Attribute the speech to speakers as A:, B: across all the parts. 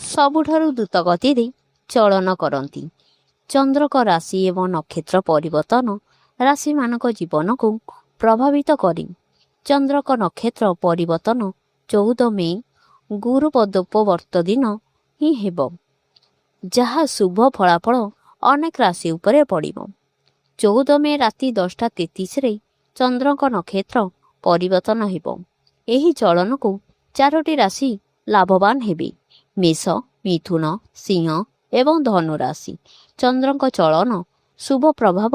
A: ସବୁଠାରୁ ଦ୍ରୁତ ଗତିରେ ଚଳନ କରନ୍ତି। ଚନ୍ଦ୍ରଙ୍କ ରାଶି ଏବଂ ନକ୍ଷତ୍ର ପରିବର୍ତ୍ତନ ରାଶିମାନଙ୍କ ଜୀବନକୁ ପ୍ରଭାବିତ କରେ। ଚନ୍ଦ୍ରଙ୍କ ନକ୍ଷତ୍ର ପରିବର୍ତ୍ତନ 14 ମେ ଗୁରୁ ପଦୋପବର୍ତ୍ତ ଦିନ ହିଁ ହେବ, ଯାହା ଶୁଭ ଫଳାଫଳ ଅନେକ ରାଶି ଉପରେ ପଡ଼ିବ। 14 ମେ ରାତି 10:33ରେ ଚନ୍ଦ୍ରଙ୍କ ନକ୍ଷତ୍ର ପରିବର୍ତ୍ତନ ହେବ। ଏହି ଚଳନକୁ 4ଟି ରାଶି ଲାଭବାନ ହେବେ: ମେଷ, ମିଥୁନ, ସିଂହ ଏବଂ ଧନୁ ରାଶି। ଚନ୍ଦ୍ରଙ୍କ ଚଳନ ଶୁଭ ପ୍ରଭାବ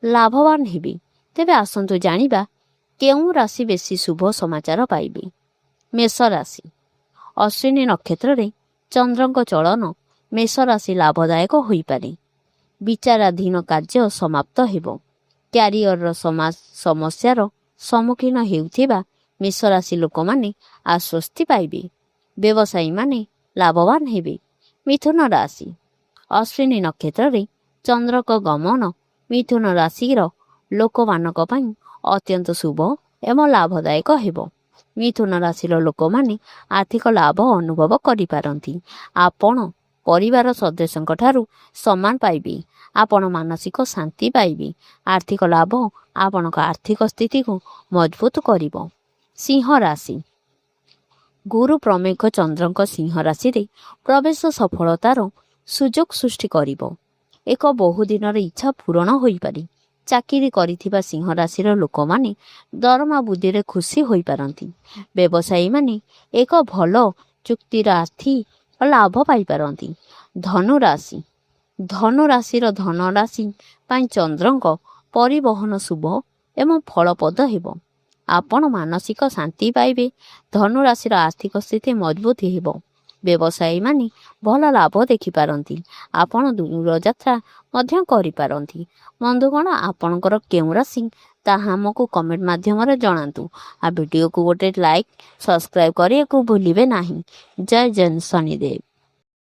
A: ଲାଭବାନ ହେବେ। ତେବେ ଆସନ୍ତୁ ଜାଣିବା କେଉଁ ରାଶି ବେଶୀ ଶୁଭ ସମାଚାର ପାଇବେ। ମେଷ ରାଶି। ଅଶ୍ୱିନୀ ନକ୍ଷତ୍ରରେ ଚନ୍ଦ୍ରଙ୍କ ଚଳନ ମେଷ ରାଶି ଲାଭଦାୟକ ହୋଇପାରେ। ବିଚାରାଧୀନ କାର୍ଯ୍ୟ ସମାପ୍ତ ହେବ। କ୍ୟାରିୟରର ସମସ୍ୟାର ସମ୍ମୁଖୀନ ହେଉଥିବା ମେଷ ରାଶି ଲୋକମାନେ ଆଶ୍ୱସ୍ତି ପାଇବେ। ବ୍ୟବସାୟୀମାନେ ଲାଭବାନ ହେବେ। ମିଥୁନ ରାଶି। ଅଶ୍ୱିନୀ ନକ୍ଷତ୍ରରେ ଚନ୍ଦ୍ରଙ୍କ ଗମନ ମିଥୁନ ରାଶିର ଲୋକମାନଙ୍କ ପାଇଁ ଅତ୍ୟନ୍ତ ଶୁଭ ଏବଂ ଲାଭଦାୟକ ହେବ। ମିଥୁନ ରାଶିର ଲୋକମାନେ ଆର୍ଥିକ ଲାଭ ଅନୁଭବ କରିପାରନ୍ତି। ଆପଣ ପରିବାର ସଦସ୍ୟଙ୍କ ଠାରୁ ସମ୍ମାନ ପାଇବେ। ଆପଣ ମାନସିକ ଶାନ୍ତି ପାଇବେ। ଆର୍ଥିକ ଲାଭ ଆପଣଙ୍କ ଆର୍ଥିକ ସ୍ଥିତିକୁ ମଜବୁତ କରିବ। ସିଂହ ରାଶି। ଗୁରୁ ପ୍ରମେୟ ଚନ୍ଦ୍ରଙ୍କ ସିଂହ ରାଶିରେ ପ୍ରବେଶ ସଫଳତାର ସୁଯୋଗ ସୃଷ୍ଟି କରିବ। ଏକ ବହୁଦିନର ଇଚ୍ଛା ପୂରଣ ହୋଇପାରେ। ଚାକିରି କରିଥିବା ସିଂହ ରାଶିର ଲୋକମାନେ ଦରମା ବୃଦ୍ଧିରେ ଖୁସି ହୋଇପାରନ୍ତି। ବ୍ୟବସାୟୀମାନେ ଏକ ଭଲ ଚୁକ୍ତିର ଆର୍ଥିକ ଲାଭ ପାଇପାରନ୍ତି। ଧନୁ ରାଶି। ଧନୁ ରାଶିର ଧନରାଶି ପାଇଁ ଚନ୍ଦ୍ରଙ୍କ ପରିବହନ ଶୁଭ ଏବଂ ଫଳପ୍ରଦ ହେବ। ଆପଣ ମାନସିକ ଶାନ୍ତି ପାଇବେ। ଧନୁ ରାଶିର ଆର୍ଥିକ ସ୍ଥିତି ମଜବୁତ ହେବ। ବ୍ୟବସାୟୀମାନେ ଭଲ ଲାଭ ଦେଖିପାରନ୍ତି। ଆପଣ ଦୂରଯାତ୍ରା ମଧ୍ୟ କରିପାରନ୍ତି। ବନ୍ଧୁଗଣ, ଆପଣଙ୍କର କେଉଁ ରାଶି ତାହା ଆମକୁ କମେଣ୍ଟ ମାଧ୍ୟମରେ ଜଣାନ୍ତୁ। ଆଉ ଭିଡ଼ିଓକୁ ଗୋଟେ ଲାଇକ୍, ସବସ୍କ୍ରାଇବ୍ କରିବାକୁ ଭୁଲିବେ ନାହିଁ। ଜୟ ଶନିଦେବ।